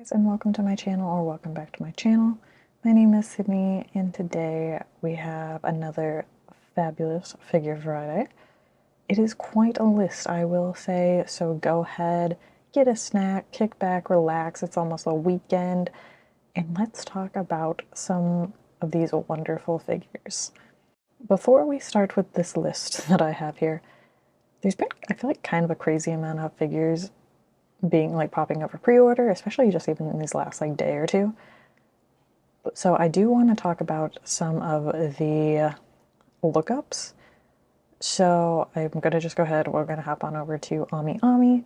guys, and welcome to my channel, or welcome back to my channel. My name is Sydney, and today we have another fabulous Figure Friday. It is quite a list, I will say, so go ahead, get a snack, kick back, relax, it's almost a weekend, and let's talk about some of these wonderful figures. Before we start with this list that I have here, there's been, I feel like, kind of a crazy amount of figures being like popping up for pre-order, especially just even in these last like day or two. So I do want to talk about some of the lookups. So I'm gonna just go ahead, we're gonna hop on over to Ami Ami,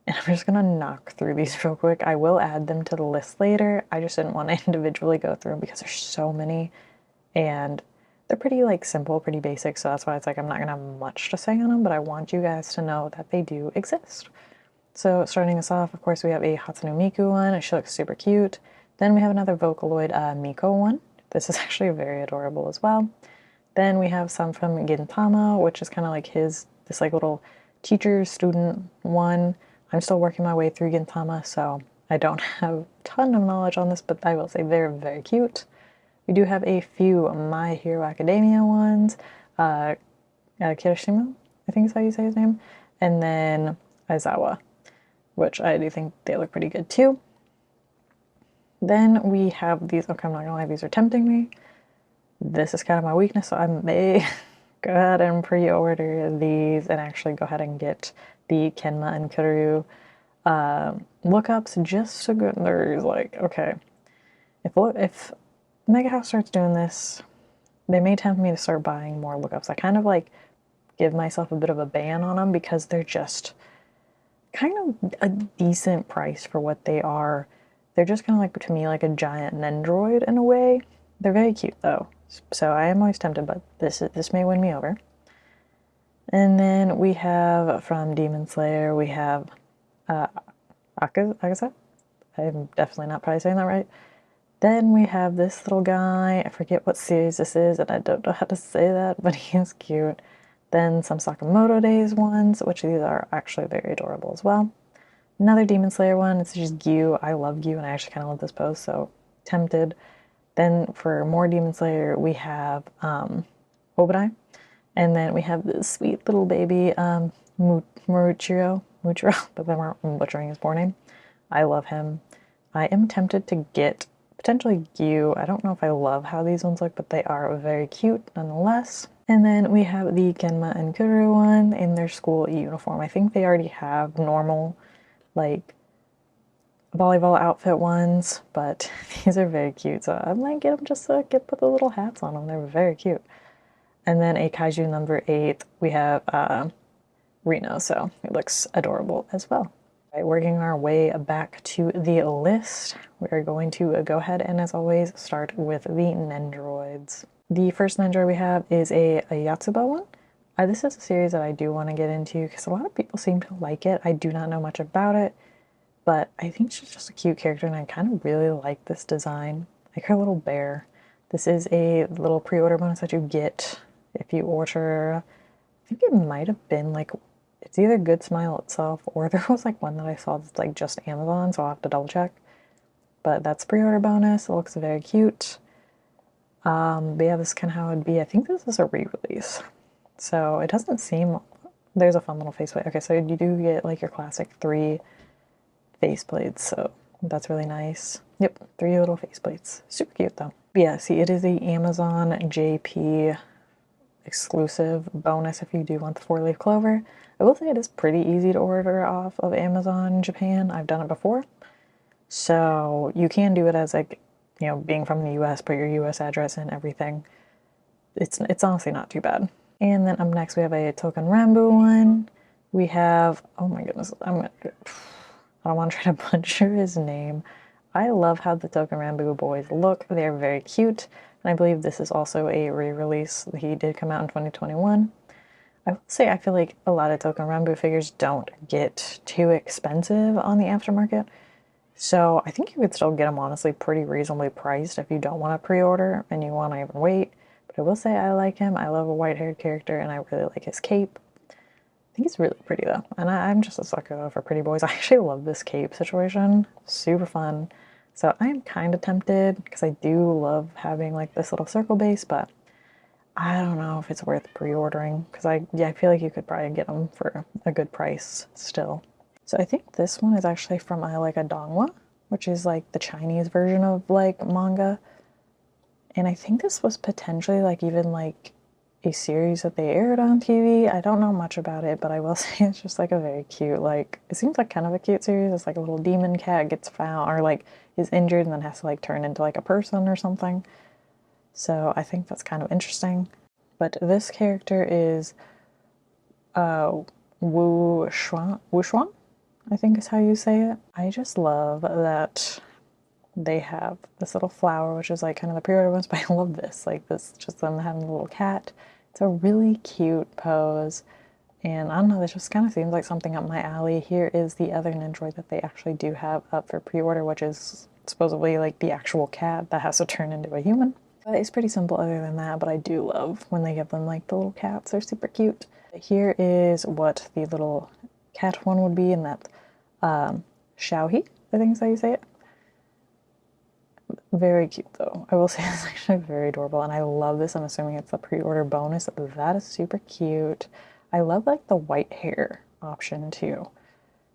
and I'm just gonna knock through these real quick. I will add them to the list later. I just didn't want to individually go through them because there's so many, and they're pretty like simple, pretty basic, so that's why it's like I'm not gonna have much to say on them, but I want you guys to know that they do exist. So starting us off, of course, we have a Hatsune Miku one. She looks super cute. Then we have another Vocaloid Miko one. This is actually very adorable as well. Then we have some from Gintama, which is kind of like this like little teacher-student one. I'm still working my way through Gintama, so I don't have a ton of knowledge on this, but I will say they're very cute. We do have a few My Hero Academia ones. Kirishima, I think is how you say his name. And then Aizawa, which I do think they look pretty good too. Then we have these, okay, I'm not gonna lie, these are tempting me. This is kind of my weakness, so I may go ahead and pre-order these and actually go ahead and get the Kenma and Kuru lookups just so good. There's like, okay, if Mega House starts doing this, they may tempt me to start buying more lookups. I kind of like give myself a bit of a ban on them because they're just kind of a decent price for what they are. They're just kind of like, to me, like a giant Nendroid in a way. They're very cute though, so I am always tempted, but this may win me over. And then we have from Demon Slayer, we have Akaza. I'm definitely not probably saying that right. Then we have this little guy. I forget what series this is, and I don't know how to say that, but he is cute. Then some Sakamoto Days ones, which these are actually very adorable as well. Another Demon Slayer one, it's just Gyu. I love Gyu, and I actually kind of love this pose, so tempted. Then for more Demon Slayer, we have Oberin. And then we have this sweet little baby, Muchiro, but then I'm butchering his poor name. I love him. I am tempted to get potentially Gyu. I don't know if I love how these ones look, but they are very cute nonetheless. And then we have the Kenma and Kuru one in their school uniform. I think they already have normal, like, volleyball outfit ones, but these are very cute. So I might get them just to put the little hats on them. They're very cute. And then a Kaiju number 8, we have Reno, so it looks adorable as well. Right, working our way back to the list, we are going to go ahead and, as always, start with the Nendroids. The first Nendroid we have is a Yatsub one. This is a series that I do want to get into because a lot of people seem to like it. I do not know much about it, but I think she's just a cute character, and I kind of really like this design. Like her little bear. This is a little pre-order bonus that you get if you order. I think it might have been like, it's either Good Smile itself, or there was like one that I saw that's like just Amazon, so I'll have to double check. But that's pre-order bonus. It looks very cute. But yeah, this is kind of how it would be. I think this is a re-release. So it doesn't seem, there's a fun little faceplate. Okay, so you do get like your classic 3 faceplates, so that's really nice. Yep, 3 little faceplates. Super cute though. But yeah, see, it is the Amazon JP exclusive bonus if you do want the 4-leaf clover. I will say it is pretty easy to order off of Amazon Japan. I've done it before. So you can do it as like, you know, being from the US, put your US address in, everything. It's honestly not too bad. And then up next we have a Token Ramboo one. We have, oh my goodness, I don't want to try to butcher his name. I love how the Token Ramboo boys look. They're very cute. And I believe this is also a re-release. He did come out in 2021. I would say I feel like a lot of Token Ramboo figures don't get too expensive on the aftermarket. So I think you could still get them honestly pretty reasonably priced if you don't want to pre-order and you want to even wait. But I will say I like him. I love a white-haired character and I really like his cape. think he's really pretty though, and I'm just a sucker though for pretty boys. I actually love this cape situation, super fun. So I'm kind of tempted because I do love having like this little circle base, but I don't know if it's worth pre-ordering because I feel like you could probably get them for a good price still. So I think this one is actually from like a Donghua, which is like the Chinese version of like manga. And I think this was potentially like even like a series that they aired on TV. I don't know much about it, but I will say it's just like a very cute, like, it seems like kind of a cute series. It's like a little demon cat gets found or like is injured and then has to like turn into like a person or something. So I think that's kind of interesting. But this character is Wu Shuan, I think is how you say it. I just love that they have this little flower, which is like kind of the pre-order ones, but I love this. Like this, just them having a little cat. It's a really cute pose. And I don't know, this just kind of seems like something up my alley. Here is the other Nendoroid that they actually do have up for pre-order, which is supposedly like the actual cat that has to turn into a human. But it's pretty simple other than that, but I do love when they give them like the little cats. They're super cute. Here is what the little cat one would be, and that Xiaohi, I think is how you say it. Very cute though. I will say it's actually very adorable, and I love this. I'm assuming it's a pre-order bonus. That is super cute. I love like the white hair option too,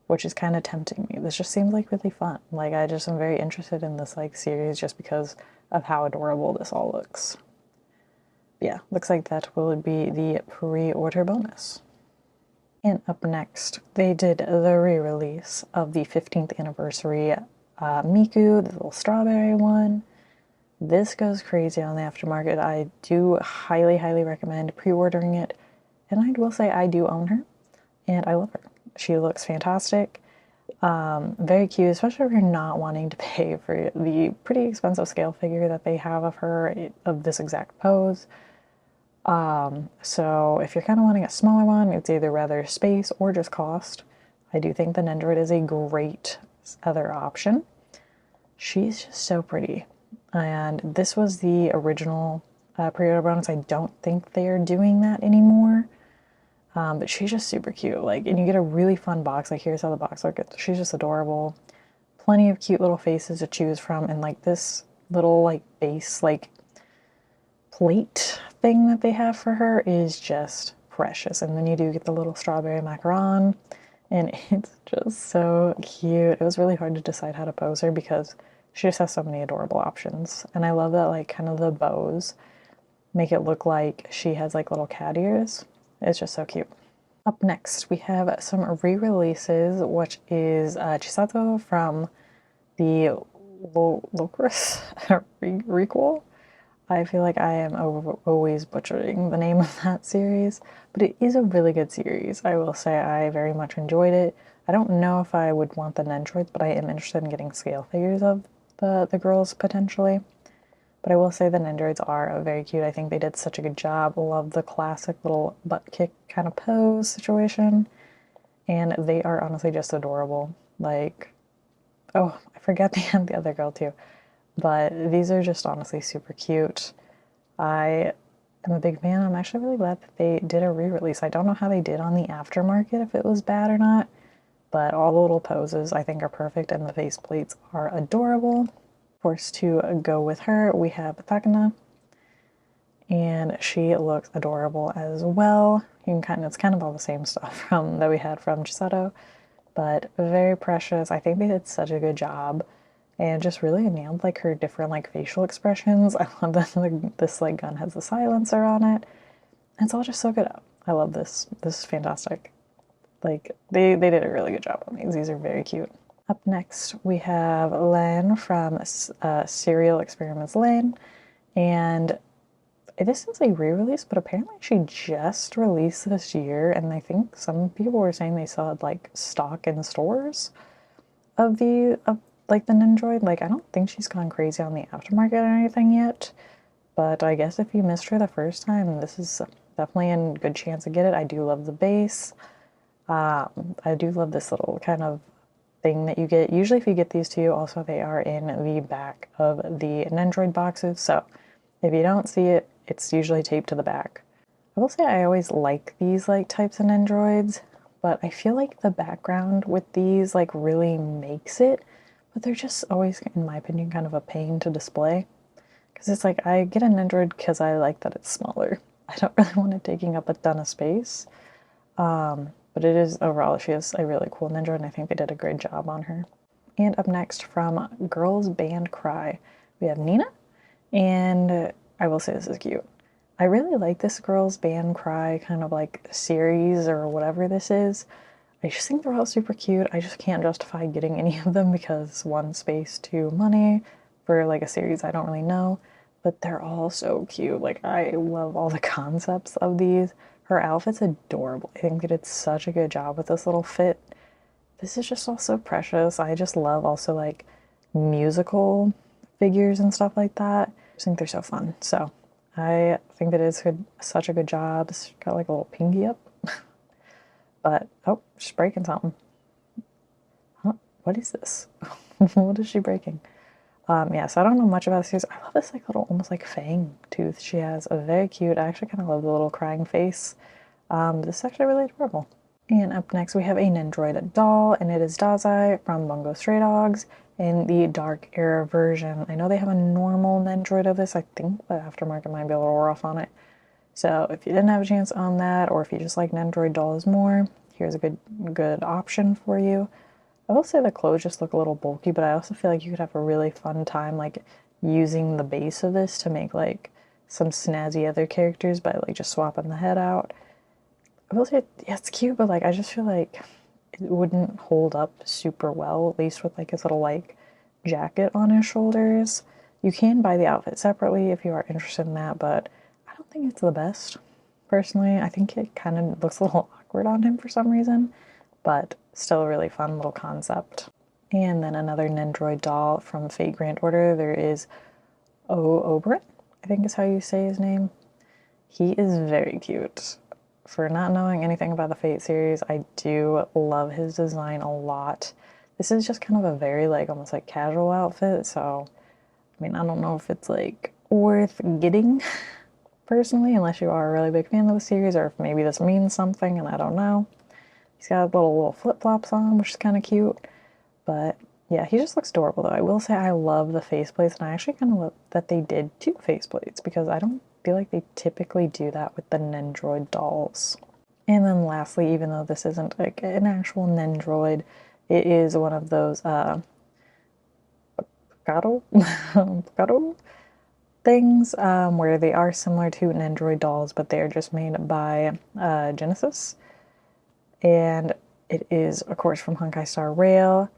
which is kind of tempting me. This just seems like really fun. Like I just am very interested in this like series just because of how adorable this all looks. Yeah, looks like that will be the pre-order bonus. And up next, they did the re-release of the 15th anniversary Meiku, the little strawberry one. This goes crazy on the aftermarket. I do highly, highly recommend pre-ordering it. And I will say I do own her, and I love her. She looks fantastic. Very cute, especially if you're not wanting to pay for the pretty expensive scale figure that they have of her, of this exact pose. So if you're kind of wanting a smaller one, it's either rather space or just cost. I do think the Nendoroid is a great other option. She's just so pretty. And this was the original pre-order bonus. I don't think they're doing that anymore. But she's just super cute. Like, and you get a really fun box. Like, here's how the box looks. She's just adorable. Plenty of cute little faces to choose from. And like this little like base like plate thing that they have for her is just precious. And then you do get the little strawberry macaron, and it's just so cute. It was really hard to decide how to pose her because she just has so many adorable options. And I love that like kind of the bows make it look like she has like little cat ears. It's just so cute. Up next, we have some re-releases, which is Chisato from the Locris Requel. I feel like I am always butchering the name of that series, but it is a really good series. I will say I very much enjoyed it. I don't know if I would want the Nendoroids, but I am interested in getting scale figures of the girls potentially. But I will say the Nendoroids are very cute. I think they did such a good job. Love the classic little butt kick kind of pose situation. And they are honestly just adorable. Like, oh, I forgot the other girl too. But these are just honestly super cute. I am a big fan. I'm actually really glad that they did a re-release. I don't know how they did on the aftermarket, if it was bad or not. But all the little poses I think are perfect, and the face plates are adorable. Of course, to go with her, we have Taga, and she looks adorable as well. It's kind of all the same stuff that we had from Chisato, but very precious. I think they did such a good job, and just really nailed like her different like facial expressions. I love that this like gun has the silencer on it. It's all just so good. I love this. This is fantastic. Like they did a really good job on these. These are very cute. Up next, we have Len from Serial Experiments Len, and this is a re-release, but apparently she just released this year, and I think some people were saying they saw like stock in stores of like the Nendoroid. Like I don't think she's gone crazy on the aftermarket or anything yet, but I guess if you missed her the first time, this is definitely a good chance to get it. I do love the base. I do love this little kind of thing that you get. Usually if you get these two, also they are in the back of the Nendoroid boxes, so if you don't see it, it's usually taped to the back. I will say I always like these like types of Nendoroids. but I feel like the background with these like really makes it, but they're just always, in my opinion, kind of a pain to display. Because it's like, I get an Android because I like that it's smaller. I don't really want it taking up a ton of space. But it is, overall, she is a really cool Android, and I think they did a great job on her. And up next from Girls Band Cry, we have Nina, and I will say this is cute. I really like this Girls Band Cry kind of like series or whatever this is. I just think they're all super cute. I just can't justify getting any of them because one, space, two, money for like a series I don't really know, but they're all so cute. Like, I love all the concepts of these. Her outfit's adorable. I think they did such a good job with this little fit. This is just also precious. I just love also like musical figures and stuff like that. I just think they're so fun. So I think that it's such a good job. It's got like a little pinky up. But, oh, she's breaking something. Huh? What is this? What is she breaking? Yeah, so I don't know much about this. I love this like little, almost like fang tooth she has. A very cute. I actually kind of love the little crying face. This is actually really adorable. And up next we have a Nendroid doll, and it is Dazai from Bungo Stray Dogs in the Dark Era version. I know they have a normal Nendroid of this, I think the aftermarket might be a little rough on it. So if you didn't have a chance on that, or if you just like Nendroid dolls more, here's a good option for you. I will say the clothes just look a little bulky, but I also feel like you could have a really fun time like using the base of this to make like some snazzy other characters by like just swapping the head out. I will say, yeah, it's cute, but like I just feel like it wouldn't hold up super well, at least with like his little like jacket on his shoulders. You can buy the outfit separately if you are interested in that, but I don't think it's the best. Personally, I think it kind of looks a little awkward on him for some reason, but still a really fun little concept. And then another Nendroid doll from Fate Grand Order. There is Oberin, I think is how you say his name. He is very cute. For not knowing anything about the Fate series, I do love his design a lot. This is just kind of a very like almost like casual outfit, so I mean, I don't know if it's like worth getting personally, unless you are a really big fan of the series, or if maybe this means something and I don't know. He's got little flip-flops on, which is kind of cute. But yeah, he just looks adorable though. I will say I love the faceplates, and I actually kind of love that they did two faceplates because I don't feel like they typically do that with the Nendroid dolls. And then lastly, even though this isn't like an actual Nendroid, it is one of those Picado things where they are similar to Nendroid dolls, but they are just made by Genesis. And it is, of course, from Honkai Star Rail.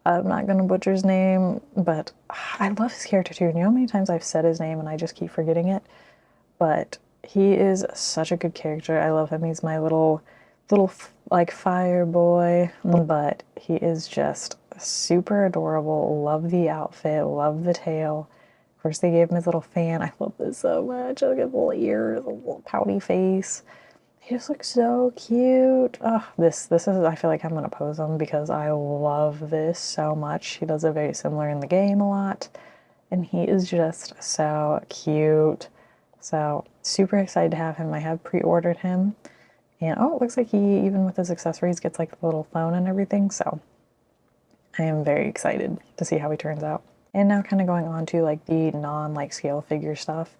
I'm not going to butcher his name, but I love his character too. And you know how many times I've said his name and I just keep forgetting it? But he is such a good character. I love him. He's my little like fire boy, but he is just super adorable. Love the outfit, love the tail. Of course, they gave him his little fan. I love this so much. Look at the little ears, the little pouty face. He just looks so cute. Oh, this is, I feel like I'm gonna pose him because I love this so much. He does it very similar in the game a lot, and he is just so cute. So super excited to have him. I have pre-ordered him, and oh, it looks like he, even with his accessories, gets like the little phone and everything. So I am very excited to see how he turns out. And now kind of going on to like the non-like scale figure stuff.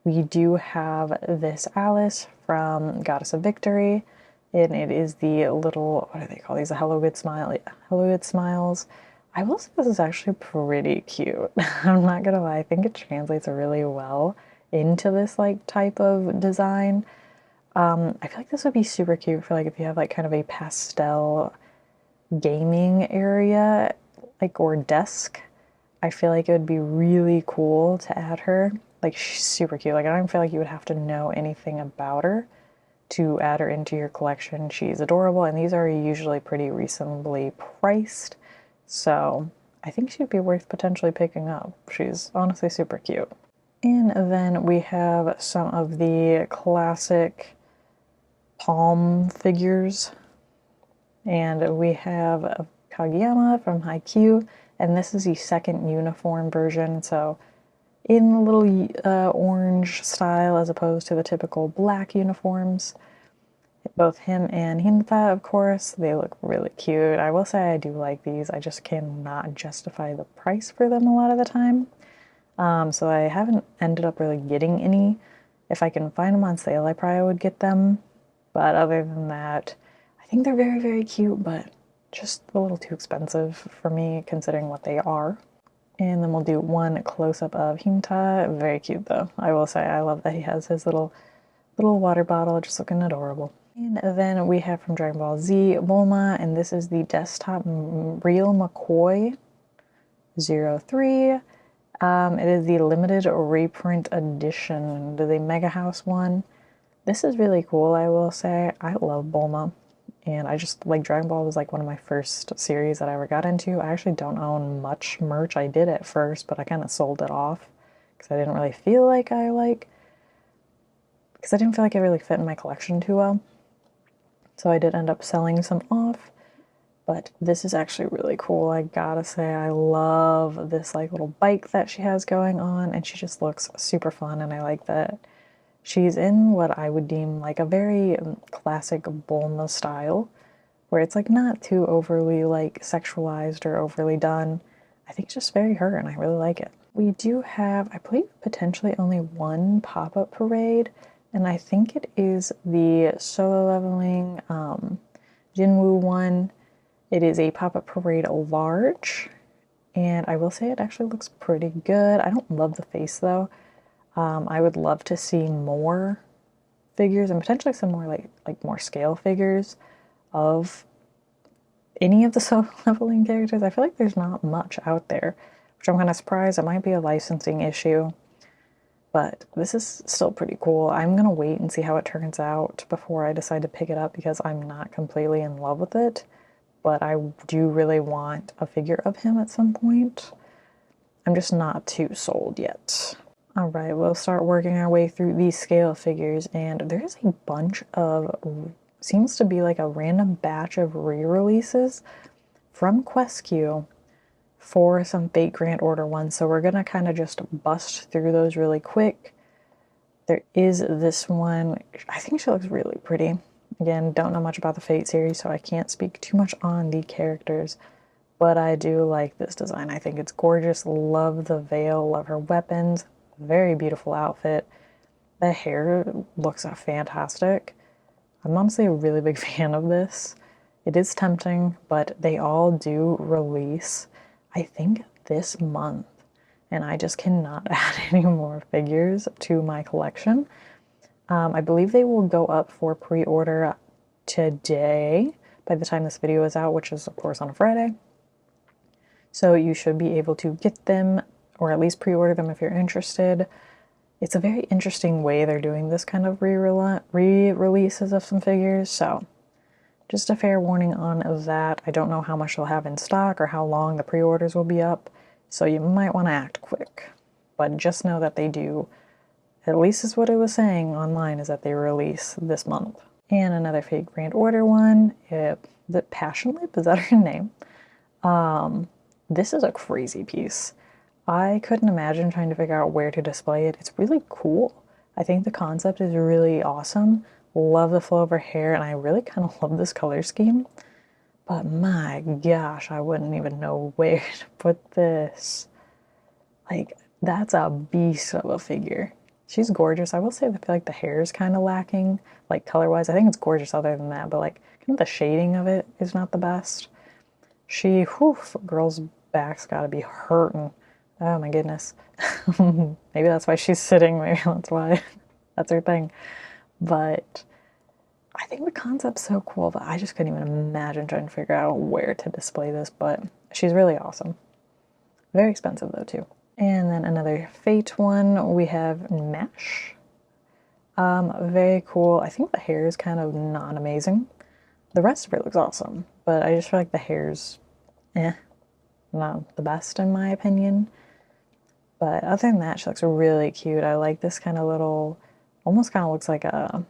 We do have this Alice from Goddess of Victory, and it is the little, what do they call these? A Hello Good Smile, Hello Good Smiles. I will say this is actually pretty cute. I'm not gonna lie, I think it translates really well into this like type of design. I feel like this would be super cute for like if you have like kind of a pastel gaming area, like, or desk. I feel like it would be really cool to add her. Like, she's super cute. Like, I don't feel like you would have to know anything about her to add her into your collection. She's adorable, and these are usually pretty reasonably priced. So I think she'd be worth potentially picking up. She's honestly super cute. And then we have some of the classic palm figures. And we have Kagayyama from Haikyuu, and this is the second uniform version, so in a little orange style as opposed to the typical black uniforms. both him and Hinta, of course, they look really cute. I will say I do like these. I just cannot justify the price for them a lot of the time. So I haven't ended up really getting any. If I can find them on sale, I probably would get them. But other than that, I think they're very, very cute, but just a little too expensive for me considering what they are. And then we'll do one close-up of Hinta. Very cute though. I will say I love that he has his little water bottle, just looking adorable. And then we have from Dragon Ball Z, Bulma, and this is the desktop Real McCoy 03. It is the limited reprint edition, the Mega House one. This is really cool, I will say. I love Bulma, and I just, like, Dragon Ball was like one of my first series that I ever got into. I actually don't own much merch. I did at first, but I kind of sold it off because I didn't really feel like because I didn't feel like it really fit in my collection too well. So I did end up selling some off, but this is actually really cool. I gotta say, I love this like little bike that she has going on, and she just looks super fun, and I like that she's in what I would deem like a very classic Bulma style, where it's like not too overly like sexualized or overly done. I think it's just very her, and I really like it. We do have, I believe, potentially only one pop-up parade, and I think it is the solo leveling Jinwoo one. It is a pop-up parade large, and I will say it actually looks pretty good. I don't love the face though. I would love to see more figures and potentially some more like more scale figures of any of the solo leveling characters. I feel like there's not much out there, which I'm kind of surprised. It might be a licensing issue, but this is still pretty cool. I'm gonna wait and see how it turns out before I decide to pick it up because I'm not completely in love with it, but I do really want a figure of him at some point. I'm just not too sold yet. All right, we'll start working our way through these scale figures, and there is a bunch of, seems to be like a random batch of re-releases from QuestQ for some fake Grand Order ones, so we're gonna kind of just bust through those really quick. There is this one. I think she looks really pretty. Again, don't know much about the Fate series, so I can't speak too much on the characters, but I do like this design. I think it's gorgeous. Love the veil, love her weapons. Very beautiful outfit. The hair looks fantastic. I'm honestly a really big fan of this. It is tempting, but they all do release, I think, this month, and I just cannot add any more figures to my collection. I believe they will go up for pre-order today by the time this video is out, which is of course on a Friday. So you should be able to get them, or at least pre-order them if you're interested. It's a very interesting way they're doing this kind of re-releases of some figures, so just a fair warning on that. I don't know how much they'll have in stock or how long the pre-orders will be up, so you might want to act quick. But just know that they do, at least is what it was saying online, is that they release this month. And another fake Grand Order one, the Passion Lip, is that her name? This is a crazy piece. I couldn't imagine trying to figure out where to display it. It's really cool. I think the concept is really awesome. Love the flow of her hair, and I really kind of love this color scheme. But my gosh, I wouldn't even know where to put this. Like, that's a beast of a figure. She's gorgeous. I will say I feel like the hair is kind of lacking, like color-wise. I think it's gorgeous other than that, but like kind of the shading of it is not the best. Whew, girl's back's gotta be hurting. Oh my goodness. Maybe that's why she's sitting. Maybe that's why. That's her thing. But I think the concept's so cool that I just couldn't even imagine trying to figure out where to display this, but she's really awesome. Very expensive though too. And then another Fate one, we have Mesh. Very cool. I think the hair is kind of not amazing. The rest of it looks awesome, but I just feel like the hair's not the best in my opinion. But other than that, she looks really cute. I like this kind of little, almost kind of looks like a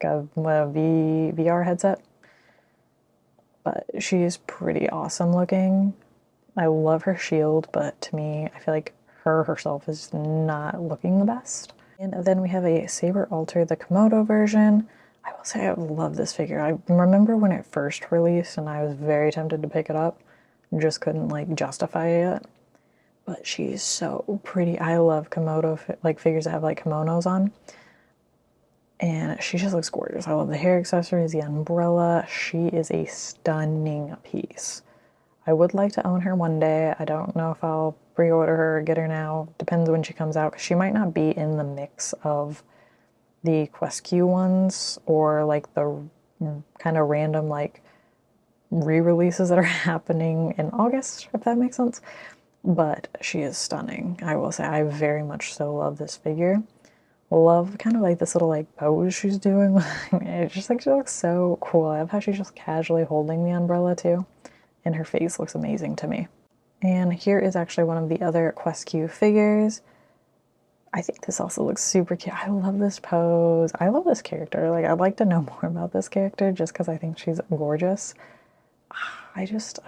VR headset. But she's pretty awesome looking. I love her shield, but to me, I feel like her herself is not looking the best. And then we have a Saber Alter, the Komodo version. I will say I love this figure. I remember when it first released and I was very tempted to pick it up. Just couldn't like justify it. But she's so pretty. I love Komodo like figures that have like kimonos on. And she just looks gorgeous. I love the hair accessories, the umbrella. She is a stunning piece. I would like to own her one day. I don't know if I'll pre-order her or get her now. Depends when she comes out, because she might not be in the mix of the Quest Q ones or like the kind of random like re-releases that are happening in August, if that makes sense. But she is stunning. I will say I very much so love this figure. Love kind of like this little like pose she's doing. It's just like she looks so cool. I love how she's just casually holding the umbrella too. And her face looks amazing to me. And here is actually one of the other Quest Q figures. I think this also looks super cute. I love this pose. I love this character. Like, I'd like to know more about this character just because I think she's gorgeous.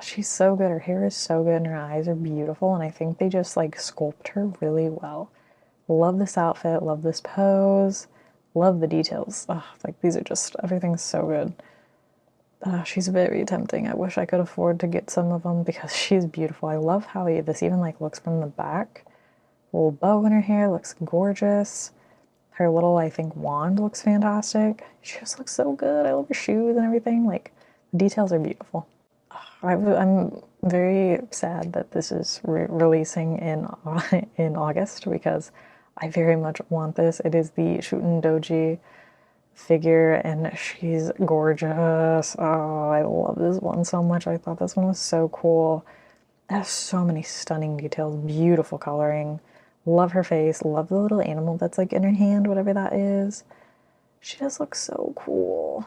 She's so good. Her hair is so good and her eyes are beautiful. And I think they just like sculpt her really well. Love this outfit. Love this pose. Love the details. Oh, like these are just, everything's so good. She's very tempting. I wish I could afford to get some of them because she's beautiful. I love how this even like looks from the back. Little bow in her hair looks gorgeous. Her little, I think, wand looks fantastic. She just looks so good. I love her shoes and everything. Like, the details are beautiful. I'm very sad that this is releasing in August because I very much want this. It is the Shooten Doji figure and she's gorgeous. Oh, I love this one so much. I thought this one was so cool. It has so many stunning details, beautiful coloring. Love her face, love the little animal that's like in her hand, whatever that is. She just looks so cool.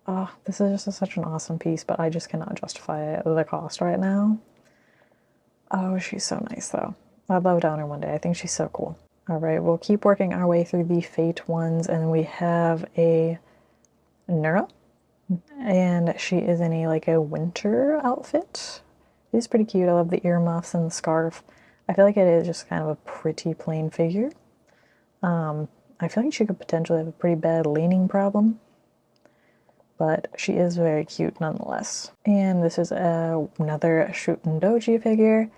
Oh, this is just such an awesome piece, but I just cannot justify the cost right now. Oh, she's so nice though. I'd love to own her one day. I think she's so cool. All right, we'll keep working our way through the Fate ones, and we have a Nura, and she is in a winter outfit. It's pretty cute. I love the earmuffs and the scarf. I feel like it is just kind of a pretty plain figure. I feel like she could potentially have a pretty bad leaning problem, but she is very cute nonetheless. And this is another Shooten Doji figure.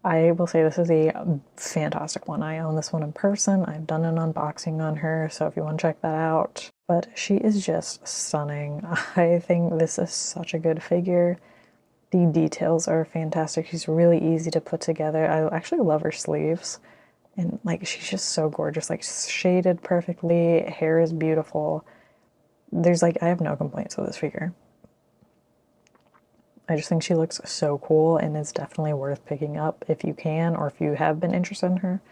I will say this is a fantastic one. I own this one in person. I've done an unboxing on her, so if you want to check that out. But she is just stunning. I think this is such a good figure. The details are fantastic. She's really easy to put together. I actually love her sleeves. And like, she's just so gorgeous. Like, shaded perfectly. Hair is beautiful. There's like, I have no complaints with this figure. I just think she looks so cool and is definitely worth picking up if you can, or if you have been interested in her.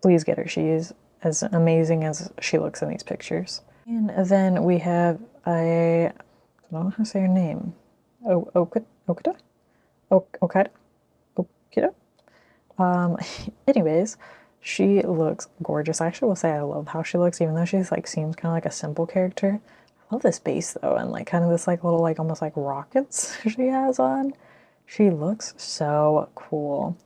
Please get her. She is as amazing as she looks in these pictures. And then we have I don't know how to say her name. Okido? Okido? Anyways, she looks gorgeous. I actually will say I love how she looks, even though she's like seems kind of like a simple character. I love this base though, and like kind of this like little like almost like rockets she has on. She looks so cool.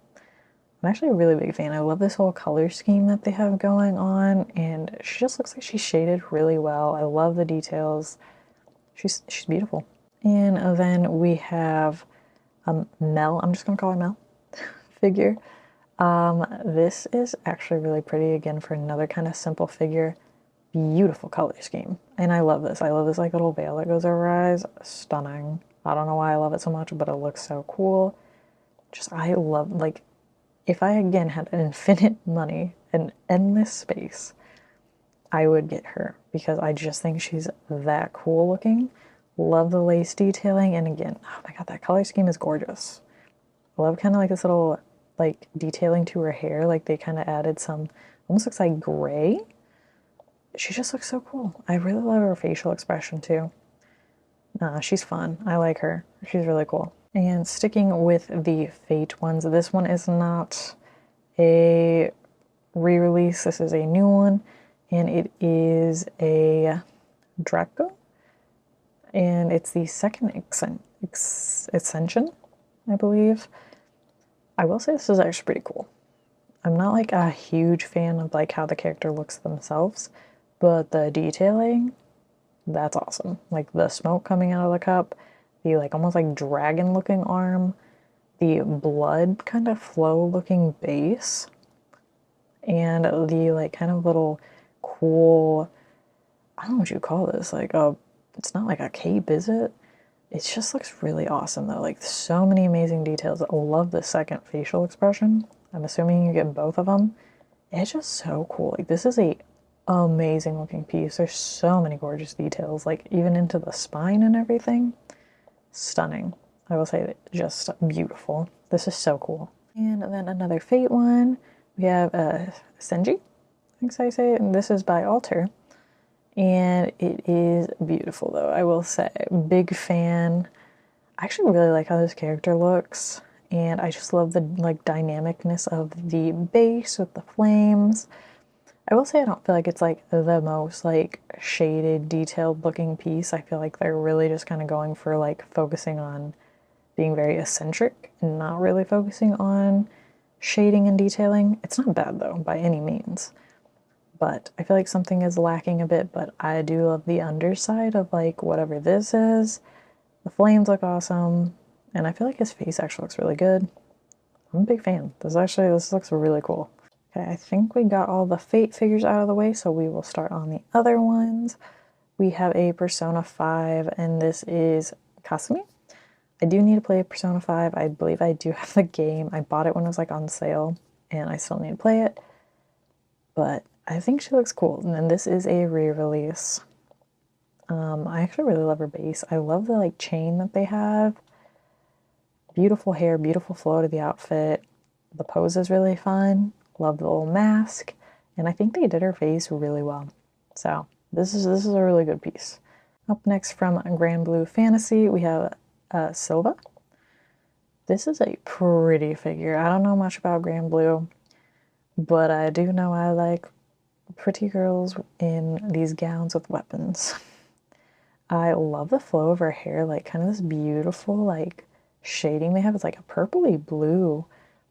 I'm actually a really big fan. I love this whole color scheme that they have going on, and she just looks like she's shaded really well. I love the details. She's beautiful. And then we have Mel. I'm just gonna call her Mel figure. This is actually really pretty again for another kind of simple figure. Beautiful color scheme. And I love this. I love this like little veil that goes over her eyes. Stunning. I don't know why I love it so much, but it looks so cool. Just, I love, like, if I again had infinite money and endless space, I would get her because I just think she's that cool looking. Love the lace detailing. And again, oh my god, that color scheme is gorgeous. I love kind of like this little like detailing to her hair. Like they kind of added some, almost looks like gray. She just looks so cool. I really love her facial expression too. She's fun. I like her. She's really cool. And sticking with the Fate ones, this one is not a re-release. This is a new one, and it is a Draco, and it's the second Ascension, I believe. I will say this is actually pretty cool. I'm not like a huge fan of like how the character looks themselves, but the detailing, That's awesome. Like the smoke coming out of the cup, the like almost like dragon looking arm, the blood kind of flow looking base, and the like kind of little cool, I don't know what you call this, like it's not like a cape, is it? It just looks really awesome though, like so many amazing details. I love the second facial expression. I'm assuming you get both of them. It's just so cool. Like this is a amazing looking piece. There's so many gorgeous details, like even into the spine and everything. Stunning. I will say that just beautiful. This is so cool. And then another Fate one. We have Singi, I think I say it, and this is by Alter. And it is beautiful though, I will say. Big fan. I actually really like how this character looks, and I just love the like dynamicness of the base with the flames. I will say I don't feel like it's like the most like shaded, detailed looking piece. I feel like they're really just kind of going for like focusing on being very eccentric and not really focusing on shading and detailing. It's not bad though, by any means. But I feel like something is lacking a bit, but I do love the underside of like whatever this is. The flames look awesome, and I feel like his face actually looks really good. I'm a big fan. This looks really cool. Okay, I think we got all the Fate figures out of the way, so we will start on the other ones. We have a Persona 5, and this is Kasami. I do need to play Persona 5. I believe I do have the game. I bought it when it was like on sale, and I still need to play it. But I think she looks cool. And then this is a re-release. I actually really love her base. I love the like chain that they have. Beautiful hair, beautiful flow to the outfit. The pose is really fun. Love the little mask. And I think they did her face really well. So this is a really good piece. Up next from Grand Blue Fantasy, we have Silva. This is a pretty figure. I don't know much about Grand Blue, but I do know I like pretty girls in these gowns with weapons. I love the flow of her hair, like kind of this beautiful like shading they have. It's like a purpley blue.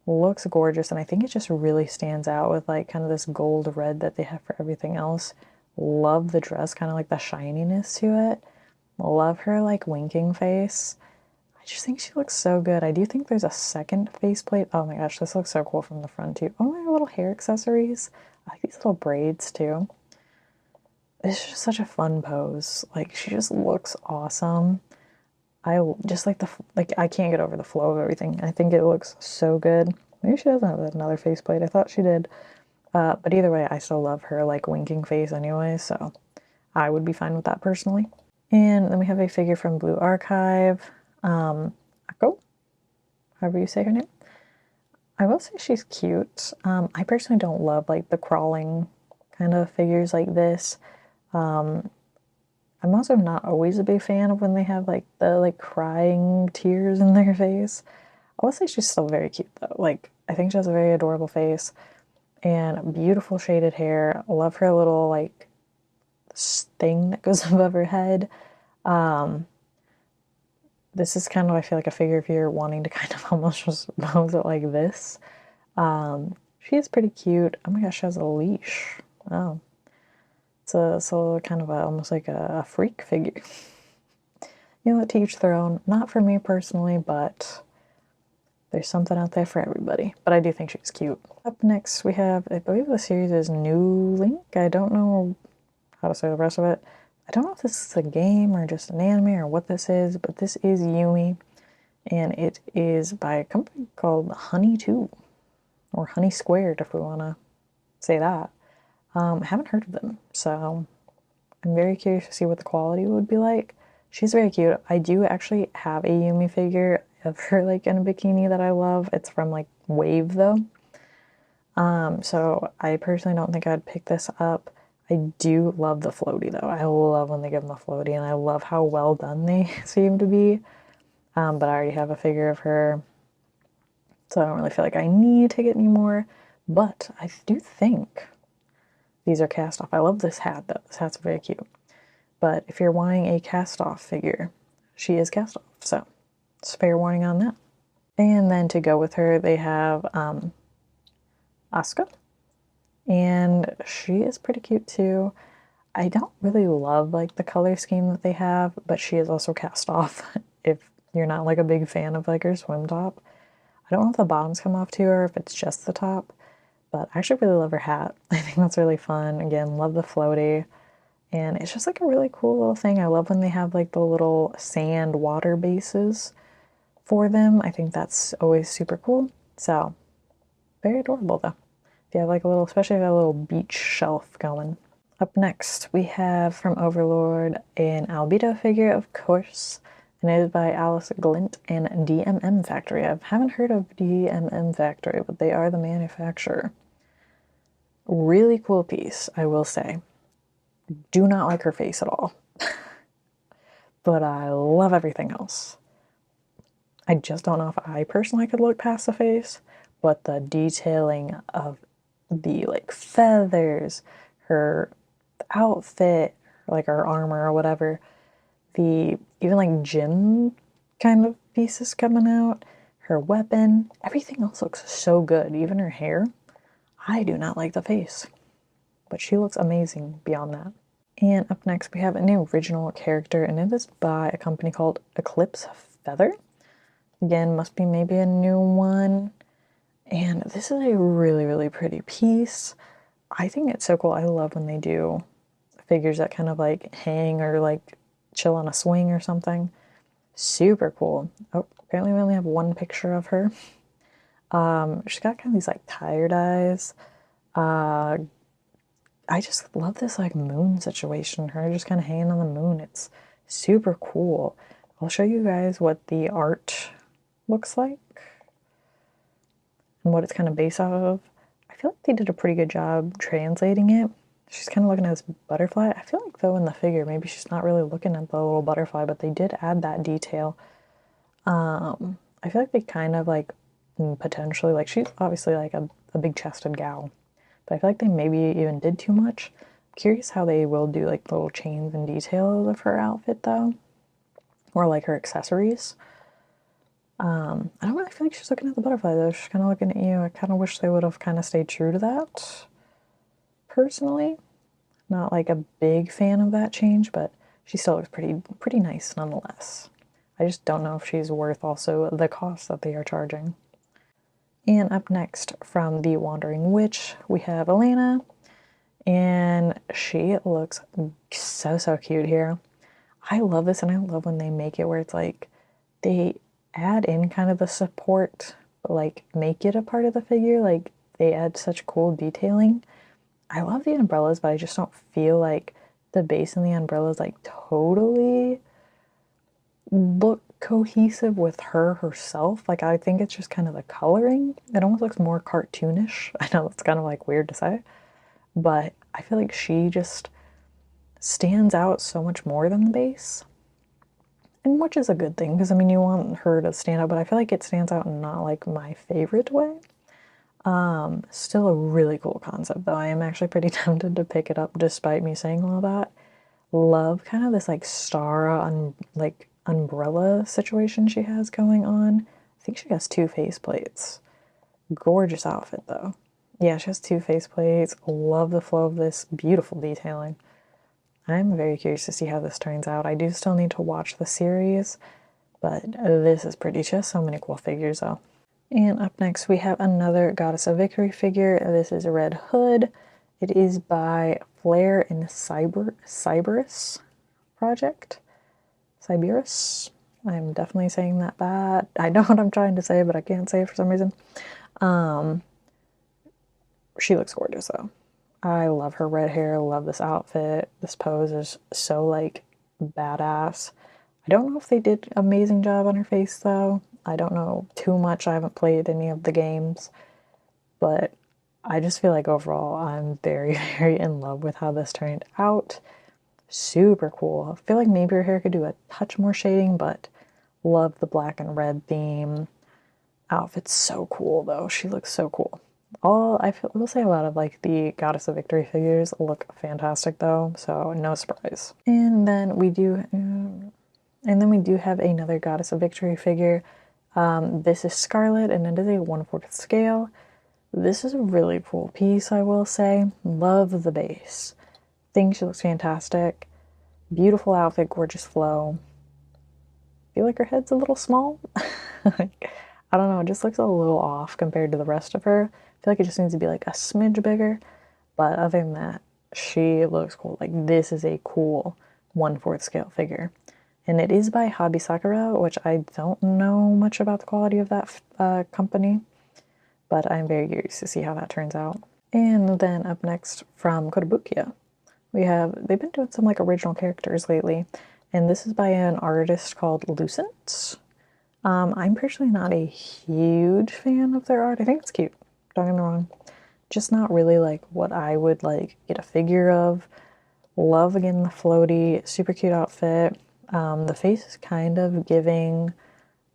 Looks gorgeous, and I think it just really stands out with like kind of this gold red that they have for everything else. Love the dress, kind of like the shininess to it. Love her like winking face. I just think she looks so good. I do think there's a second faceplate. Oh my gosh, this looks so cool from the front too. Oh, my little hair accessories. I like these little braids too. It's just such a fun pose. Like she just looks awesome. I just like I can't get over the flow of everything. I think it looks so good. Maybe she doesn't have another faceplate. I thought she did. But either way, I still love her like winking face anyway, so I would be fine with that personally. And then we have a figure from Blue Archive, Ako, however you say her name. I will say she's cute. I personally don't love like the crawling kind of figures like this. I'm also not always a big fan of when they have like the like crying tears in their face. I will say she's still very cute though. Like I think she has a very adorable face and beautiful shaded hair. I love her little like thing that goes above her head. This is kind of, I feel like, a figure if you're wanting to kind of almost just pose it like this. She is pretty cute. Oh my gosh, she has a leash. Oh. So kind of almost like a freak figure. You know what, to each their own. Not for me personally, but there's something out there for everybody. But I do think she's cute. Up next we have, I believe the series is New Link. I don't know how to say the rest of it. I don't know if this is a game or just an anime or what this is, but this is Yumi. And it is by a company called Honey 2. Or Honey Squared, if we want to say that. I haven't heard of them, so I'm very curious to see what the quality would be like. She's very cute. I do actually have a Yumi figure of her like in a bikini that I love. It's from like Wave though. So I personally don't think I'd pick this up. I do love the floaty though. I love when they give them a floaty, and I love how well done they seem to be. But I already have a figure of her, so I don't really feel like I need to get any more. But I do think these are cast off. I love this hat though. This hat's very cute. But if you're wanting a cast off figure, she is cast off. So it's fair warning on that. And then to go with her, they have Asuka. And she is pretty cute too. I don't really love like the color scheme that they have, but she is also cast off if you're not like a big fan of like her swim top. I don't know if the bottoms come off too or if it's just the top, but I actually really love her hat. I think that's really fun. Again, love the floaty. And it's just like a really cool little thing. I love when they have like the little sand water bases for them. I think that's always super cool. So, very adorable though. If you have like a little, especially if you have a little beach shelf going. Up next, we have from Overlord an Albido figure, of course, and it is by Alice Glint and DMM Factory. I haven't heard of DMM Factory, but they are the manufacturer. Really cool piece, I will say. Do not like her face at all, but I love everything else. I just don't know if I personally could look past the face, but the detailing of the like feathers, her outfit, like her armor or whatever, the even like gym kind of pieces coming out, her weapon, everything else looks so good, even her hair. I do not like the face, but she looks amazing beyond that. And up next we have an original character, and it is by a company called Eclipse Feather. Again, must be maybe a new one. And this is a really, really pretty piece. I think it's so cool. I love when they do figures that kind of like hang or like chill on a swing or something. Super cool. Oh, apparently we only have one picture of her. She's got kind of these like tired eyes. I just love this like moon situation. Her just kind of hanging on the moon. It's super cool. I'll show you guys what the art looks like and what it's kind of based off of. I feel like they did a pretty good job translating it. She's kind of looking at this butterfly. I feel like though in the figure, maybe she's not really looking at the little butterfly, but they did add that detail. I feel like they kind of like potentially, like she's obviously like a big chested gal, but I feel like they maybe even did too much. I'm curious how they will do like little chains and details of her outfit though, or like her accessories. I don't really feel like she's looking at the butterfly though. She's kind of looking at you. I kind of wish they would have kind of stayed true to that. Personally, not like a big fan of that change, but she still looks pretty nice nonetheless. I just don't know if she's worth also the cost that they are charging. And up next from the Wandering Witch, we have Elena, and she looks so cute here. I love this, and I love when they make it where it's like they add in kind of the support, but like make it a part of the figure. Like they add such cool detailing. I love the umbrellas, but I just don't feel like the base and the umbrellas like totally look cohesive with her herself. Like I think it's just kind of the coloring. It almost looks more cartoonish. I know that's kind of like weird to say, but I feel like she just stands out so much more than the base. And which is a good thing, because I mean you want her to stand out, but I feel like it stands out in not like my favorite way. Still a really cool concept though. I am actually pretty tempted to pick it up despite me saying all that. Love kind of this like star like umbrella situation she has going on. I think she has two faceplates. Gorgeous outfit though. Yeah, she has two faceplates. Love the flow of this beautiful detailing. I'm very curious to see how this turns out. I do still need to watch the series, but this is pretty just so many cool figures though. And up next we have another Goddess of Victory figure. This is a Red Hood. It is by Flare and Cyberus project. Cyberus. I'm definitely saying that bad. I know what I'm trying to say, but I can't say it for some reason. She looks gorgeous though. I love her red hair, love this outfit. This pose is so like badass. I don't know if they did an amazing job on her face though. I don't know too much. I haven't played any of the games, but I just feel like overall I'm very in love with how this turned out. Super cool. I feel like maybe her hair could do a touch more shading, but love the black and red theme. Outfit's so cool though. She looks so cool. I will say a lot of like the Goddess of Victory figures look fantastic though, so no surprise. And then we do have another Goddess of Victory figure. This is Scarlet, and it is a 1/4 scale. This is a really cool piece, I will say. Love the base. think she looks fantastic. Beautiful outfit, gorgeous flow. Feel like her head's a little small. Like, I don't know, it just looks a little off compared to the rest of her. I feel like it just needs to be like a smidge bigger. But other than that, she looks cool. Like, this is a cool 1/4 scale figure. And it is by Hobby Sakura, which I don't know much about the quality of that company. But I'm very curious to see how that turns out. And then up next from Kotabukia, they've been doing some like original characters lately. And this is by an artist called Lucent. I'm personally not a huge fan of their art. I think it's cute, don't get me wrong. Just not really like what I would like get a figure of. Love again the floaty, super cute outfit. The face is kind of giving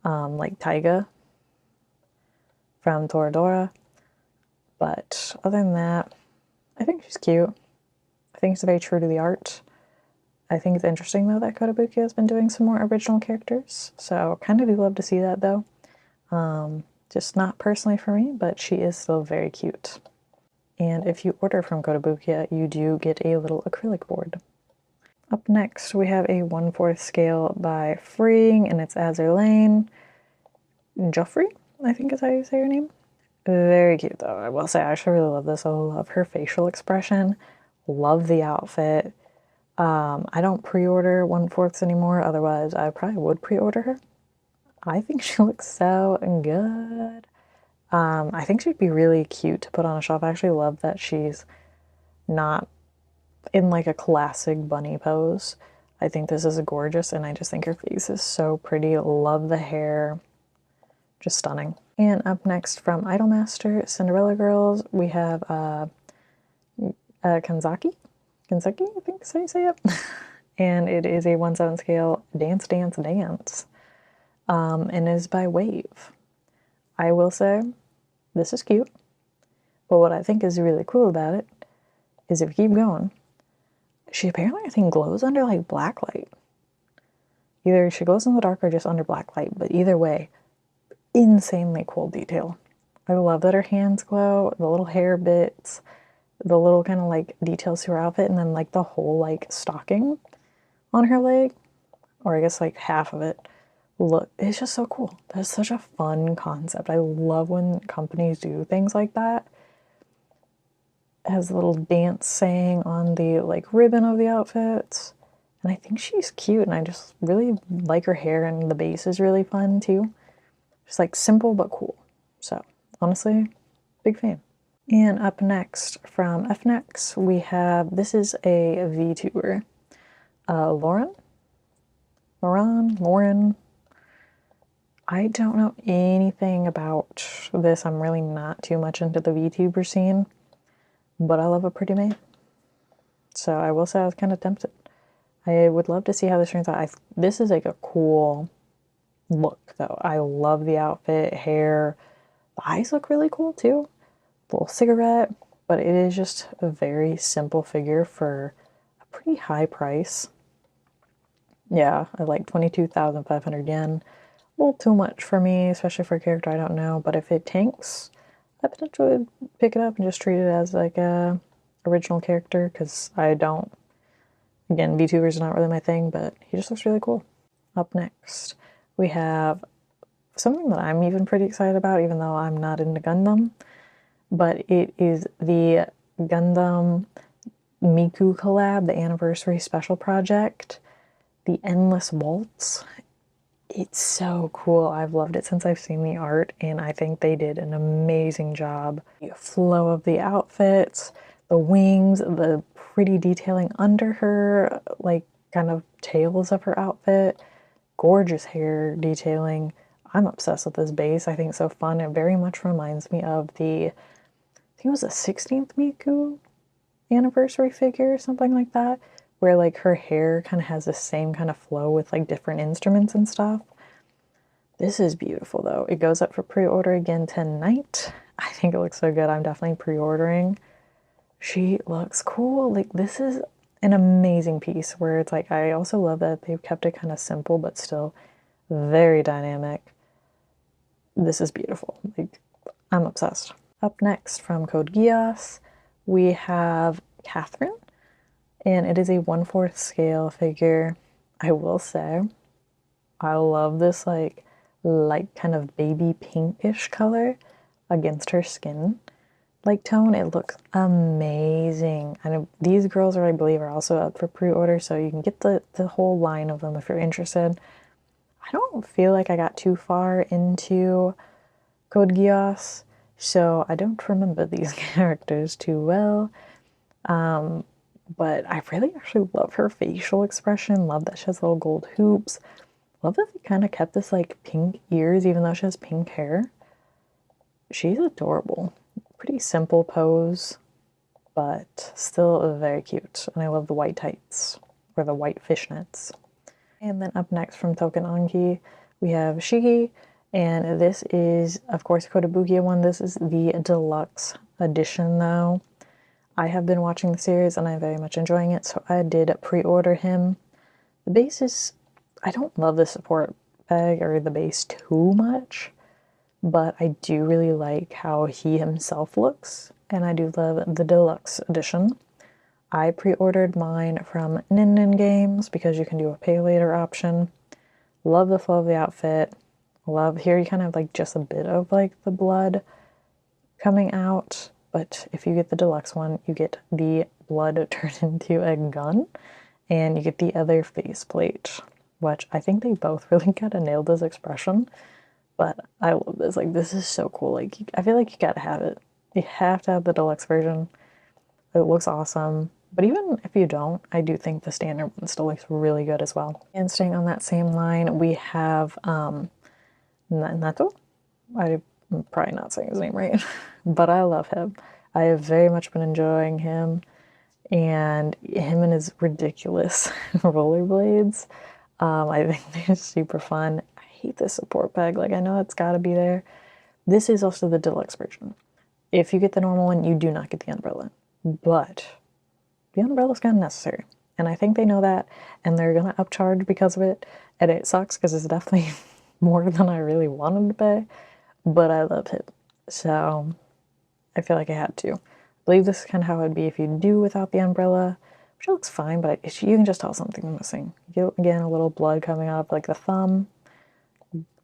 like Taga from Toradora. But other than that, I think she's cute. I think it's very true to the art. I think it's interesting though that Kotabukia has been doing some more original characters. So kind of do love to see that though. Just not personally for me, but she is still very cute. And if you order from Kotabukia, you do get a little acrylic board. Up next, we have a 1/4 scale by Freeing, and it's Azur Lane. Joffrey, I think is how you say her name. Very cute though, I will say. I actually really love this. I love her facial expression. Love the outfit. I don't pre-order 1/4s anymore, otherwise I probably would pre-order her. I think she looks so good. I think she'd be really cute to put on a shelf. I actually love that she's not in like a classic bunny pose. I think this is gorgeous, and I just think her face is so pretty. Love the hair. Just stunning. And up next from Idolmaster, Cinderella Girls, we have Kanzaki? Kanzaki, I think is how you say it. And it is a 1/7 scale Dance Dance Dance. And is by Wave. I will say, this is cute. But what I think is really cool about it is if you keep going, she apparently, I think, glows under like black light. Either she glows in the dark or just under black light, but either way, insanely cool detail. I love that her hands glow, the little hair bits, the little kind of like details to her outfit, and then like the whole like stocking on her leg, or I guess like half of it. Look, it's just so cool. That's such a fun concept. I love when companies do things like that. It has a little dance saying on the like ribbon of the outfits. And I think she's cute, and I just really like her hair, and the base is really fun too. Just like simple but cool. So honestly, big fan. And up next from FNX, we have, this is a VTuber. Lauren? I don't know anything about this. I'm really not too much into the VTuber scene, but I love a pretty maid. So I will say I was kind of tempted. I would love to see how this turns out. This is like a cool look though. I love the outfit, hair. The eyes look really cool too. Little cigarette, but it is just a very simple figure for a pretty high price. Yeah, I like 22,500 yen. A little too much for me, especially for a character I don't know, but if it tanks, I potentially would pick it up and just treat it as like a original character, because I don't, again, VTubers are not really my thing, but he just looks really cool. Up next, we have something that I'm even pretty excited about, even though I'm not into Gundam, but it is the Gundam Meiku collab, the anniversary special project, the Endless Waltz. It's so cool. I've loved it since I've seen the art, and I think they did an amazing job. The flow of the outfits, the wings, the pretty detailing under her, like kind of tails of her outfit, gorgeous hair detailing. I'm obsessed with this base. I think it's so fun. It very much reminds me of the, I think it was the 16th Meiku anniversary figure or something like that, where like her hair kind of has the same kind of flow with like different instruments and stuff. This is beautiful though. It goes up for pre-order again tonight. I think it looks so good. I'm definitely pre-ordering. She looks cool. Like, this is an amazing piece where it's like, I also love that they've kept it kind of simple but still very dynamic. This is beautiful. Like, I'm obsessed. Up next from Code Geass, we have Catherine. and it is a 1/4 scale figure. I will say, I love this like light kind of baby pinkish color against her skin like tone. It looks amazing. And these girls are, I believe, are also up for pre-order, so you can get the whole line of them if you're interested. I don't feel like I got too far into Code Geass, so I don't remember these characters too well. But I really actually love her facial expression. Love that she has little gold hoops. Love that they kind of kept this like pink ears even though she has pink hair. She's adorable. Pretty simple pose, but still very cute. And I love the white tights, or the white fishnets. And then up next from Token Anki, we have Shigi, and this is, of course, Kotabukia one. This is the deluxe edition, though. I have been watching the series, and I'm very much enjoying it, so I did pre-order him. The base is... I don't love the support bag or the base too much, but I do really like how he himself looks, and I do love the deluxe edition. I pre-ordered mine from Nin Games because you can do a pay later option. Love the flow of the outfit. Love, here you kind of like just a bit of like the blood coming out, but if you get the deluxe one, you get the blood turned into a gun, and you get the other faceplate, which I think they both really kind of nailed this expression. But I love this. Like, this is so cool. Like, I feel like you gotta have it. You have to have the deluxe version. It looks awesome. But even if you don't, I do think the standard one still looks really good as well. And staying on that same line, we have Nato. I'm probably not saying his name right, but I love him. I have very much been enjoying him, and him and his ridiculous rollerblades. I think they're super fun. I hate this support bag. Like, I know it's got to be there. This is also the deluxe version. If you get the normal one, you do not get the umbrella. But the umbrella's kind of necessary. And I think they know that, and they're going to upcharge because of it. And it sucks because it's definitely more than I really wanted to pay. But I love it. So I feel like I had to. I believe this is kind of how it would be if you do without the umbrella, which looks fine, but you can just tell something's missing. You get, again, a little blood coming up, like the thumb,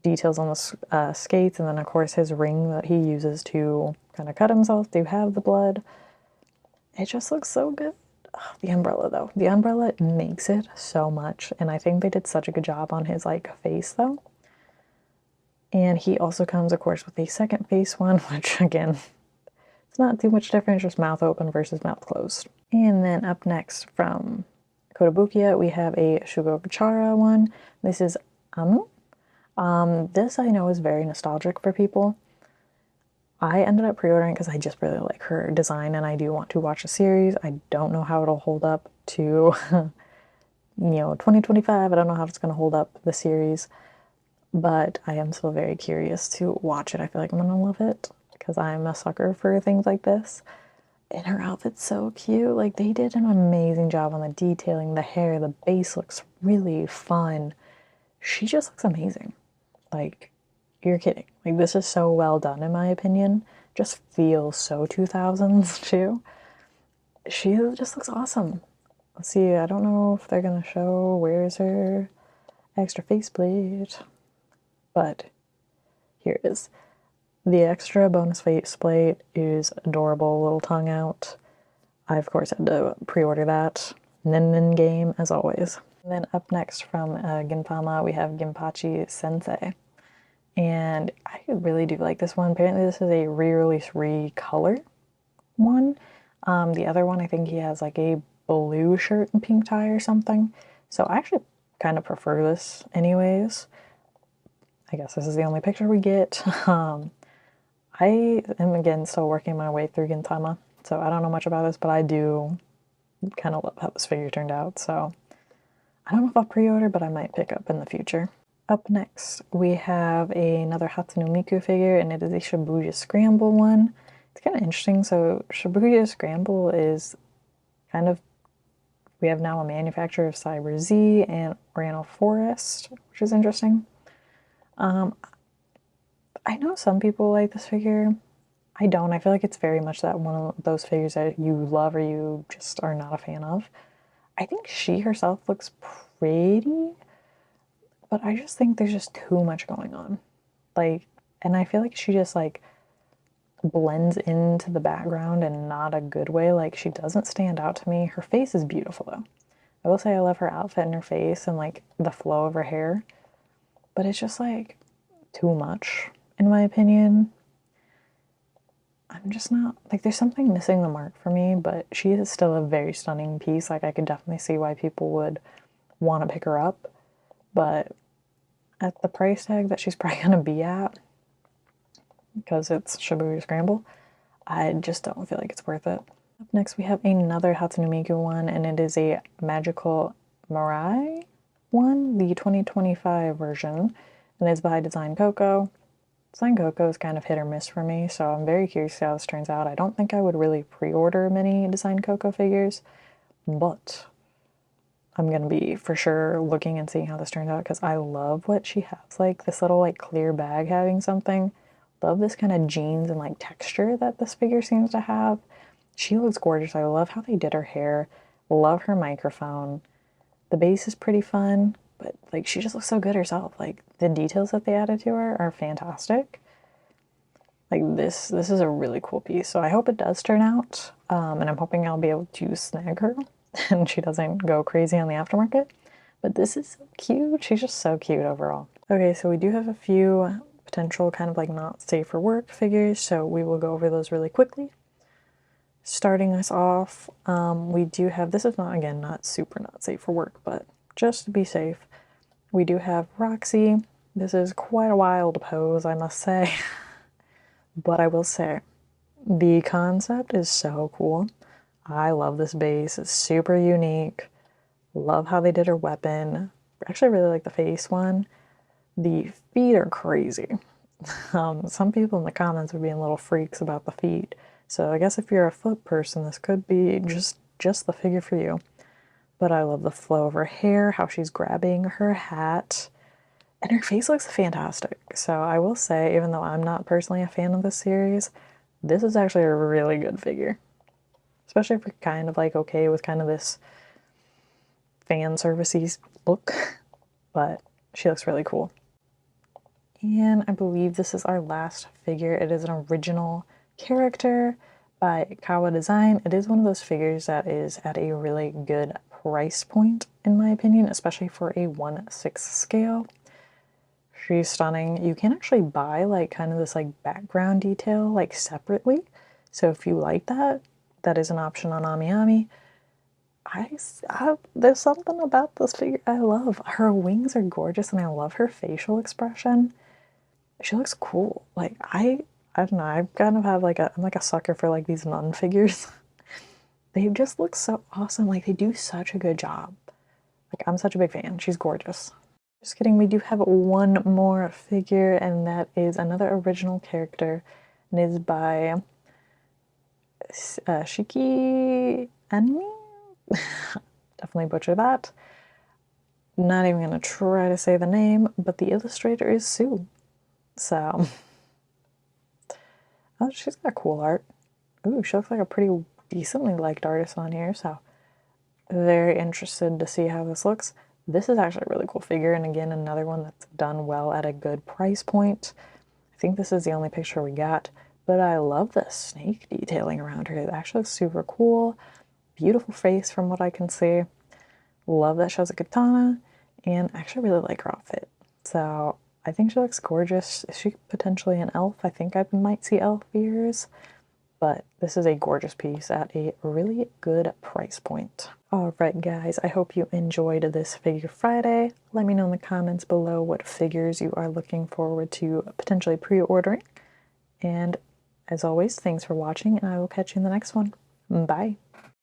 details on the skates, and then, of course, his ring that he uses to kind of cut himself to have the blood. It just looks so good. Ugh, the umbrella, though. The umbrella makes it so much, and I think they did such a good job on his, like, face, though. And he also comes, of course, with a second face one, which, again, it's not too much different, just mouth open versus mouth closed. And then up next from Kotabukia, we have a Shugokachara one. This is Amu. This I know is very nostalgic for people. I ended up pre-ordering because I just really like her design, and I do want to watch the series. I don't know how it'll hold up to, 2025. I don't know how it's going to hold up the series, but I am still very curious to watch it. I feel like I'm going to love it because I'm a sucker for things like this. And her outfit's so cute. Like, they did an amazing job on the detailing, the hair, the base looks really fun. She just looks amazing. Like, you're kidding. Like, this is so well done, in my opinion. Just feels so 2000s, too. She just looks awesome. Let's see, I don't know if they're gonna show where's her extra faceplate, but here it is. The extra bonus faceplate is adorable, little tongue out. I, of course, had to pre-order that. Nin game, as always. And then up next from Gintama, we have Gintama Sensei. And I really do like this one. Apparently this is a re-release recolor one. The other one, I think he has like a blue shirt and pink tie or something. So I actually kind of prefer this anyways. I guess this is the only picture we get. I am, again, still working my way through Gintama, so I don't know much about this, but I do kind of love how this figure turned out, so I don't know if I'll pre-order, but I might pick up in the future. Up next, we have another Hatsune Miku figure, and it is a Shibuya Scramble one. It's kind of interesting. So Shibuya Scramble is kind of, we have now a manufacturer of Cyber Z and Orano Forest, which is interesting. I know some people like this figure. I don't. I feel like it's very much that one of those figures that you love or you just are not a fan of. I think she herself looks pretty, but I just think there's just too much going on. Like, and I feel like she just like blends into the background in not a good way. Like, she doesn't stand out to me. Her face is beautiful though. I will say I love her outfit and her face and like the flow of her hair, but it's just like too much in my opinion. I'm just not, like, there's something missing the mark for me, but she is still a very stunning piece. Like, I could definitely see why people would want to pick her up, but at the price tag that she's probably going to be at, because it's Shibuya Scramble, I just don't feel like it's worth it. Up next, we have another Hatsune Miku one, and it is a Magical Mirai one, the 2025 version, and it's by Design Coco. Design Coco is kind of hit or miss for me, so I'm very curious to see how this turns out. I don't think I would really pre-order many Design Coco figures, but I'm gonna be for sure looking and seeing how this turns out because I love what she has, like this little like clear bag having something. Love this kind of jeans and like texture that this figure seems to have. She looks gorgeous. I love how they did her hair. Love her microphone. The base is pretty fun, but like she just looks so good herself. Like the details that they added to her are fantastic. Like this is a really cool piece. So I hope it does turn out. And I'm hoping I'll be able to snag her and she doesn't go crazy on the aftermarket. But this is so cute. She's just so cute overall. Okay, so we do have a few potential kind of like not safe for work figures. So we will go over those really quickly. Starting us off, we do have, this is not, again, not super not safe for work, but just to be safe, we do have Roxy. This is quite a wild pose, I must say. But I will say, the concept is so cool. I love this base. It's super unique. Love how they did her weapon. Actually, I really like the face one. The feet are crazy. Some people in the comments are being little freaks about the feet. So I guess if you're a foot person, this could be just the figure for you. But I love the flow of her hair, how she's grabbing her hat, and her face looks fantastic. So I will say, even though I'm not personally a fan of this series, this is actually a really good figure. Especially if you're kind of like okay with kind of this fan servicey look. But she looks really cool. And I believe this is our last figure. It is an original character by Kawa Design. It is one of those figures that is at a really good price point, in my opinion, especially for a 1/6 scale. She's stunning. You can actually buy like kind of this like background detail like separately. So if you like that, that is an option on AmiAmi. There's something about this figure I love. Her wings are gorgeous and I love her facial expression. She looks cool. Like I don't know, I kind of have like I'm like a sucker for like these nun figures. They just look so awesome. Like they do such a good job. Like I'm such a big fan. She's gorgeous. Just kidding, we do have one more figure and that is another original character and is by Shiki Enmi? Definitely butcher that. Not even gonna try to say the name, but the illustrator is Sue. So oh, she's got cool art. Ooh, she looks like a pretty decently liked artist on here, so very interested to see how this looks. This is actually a really cool figure, and again, another one that's done well at a good price point. I think this is the only picture we got, but I love the snake detailing around her. It actually looks super cool. Beautiful face from what I can see. Love that she has a katana, and I actually really like her outfit. So I think she looks gorgeous. Is she potentially an elf? I think I might see elf ears. But this is a gorgeous piece at a really good price point. Alright guys, I hope you enjoyed this Figure Friday. Let me know in the comments below what figures you are looking forward to potentially pre-ordering. And as always, thanks for watching and I will catch you in the next one. Bye!